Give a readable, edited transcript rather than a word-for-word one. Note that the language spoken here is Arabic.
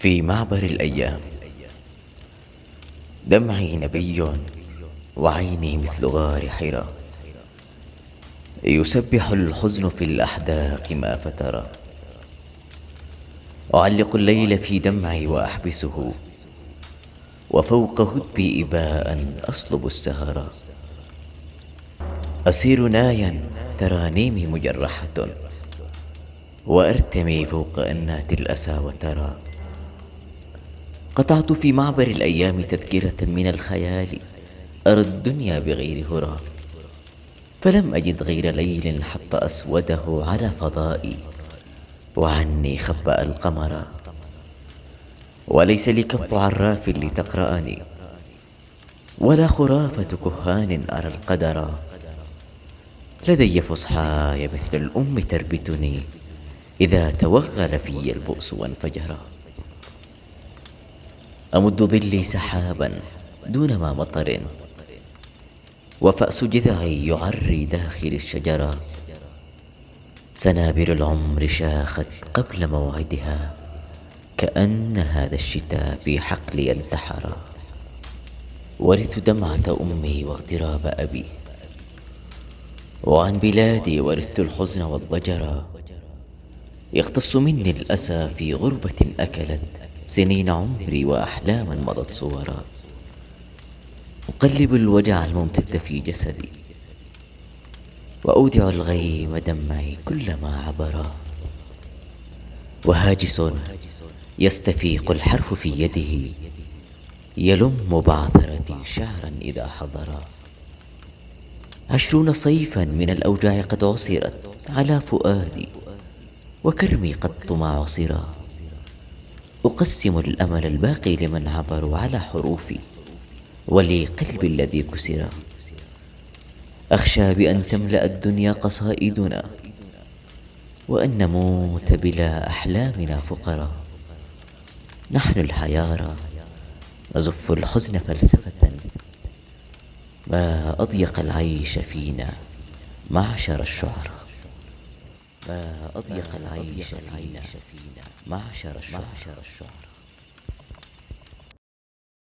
في معبر الأيام. دمعي نبي وعيني مثل غار حراء، يسبح الحزن في الأحداق ما فترى. أعلق الليل في دمعي وأحبسه، وفوق هدبي إباء أصلب السهرة. أسير نايا ترانيمي مجرحة، وأرتمي فوق أنات الأسى وترى. قطعت في معبر الأيام تذكرة من الخيال، أرى الدنيا بغير هرى، فلم أجد غير ليل حط أسوده على فضائي، وعني خبأ القمر. وليس لي كف عراف لتقرأني، ولا خرافة كهان أرى القدر. لدي فصحاي مثل الأم تربتني، إذا توغل في البؤس وانفجر. أمد ظلي سحابا دون ما مطر، وفأس جذعي يعري داخل الشجرة. سنابل العمر شاخت قبل موعدها، كأن هذا الشتاء في حقلي انتحر. ورثت دمعة أمي واغتراب أبي، وعن بلادي ورثت الحزن والضجر. يختص مني الأسى في غربة أكلت سنين عمري وأحلاما مضت صورا. أقلب الوجع الممتد في جسدي، وأودع الغيم دمعي كلما عبرا. وهاجس يستفيق الحرف في يده، يلم بعثرتي شعرا إذا حضرا. 20 صيفا من الأوجاع قد عصرت على فؤادي، وكرمي قط ما عصرا. أقسم الأمل الباقي لمن عبروا على حروفي، ولي قلبي الذي كسرا. أخشى بأن تملأ الدنيا قصائدنا، وأن نموت بلا أحلامنا فقرا. نحن الحيارى نزف الحزن فلسفة، ما أضيق العيش فينا معشر الشعراء. ما أضيق العيش فينا معشر الشعراء.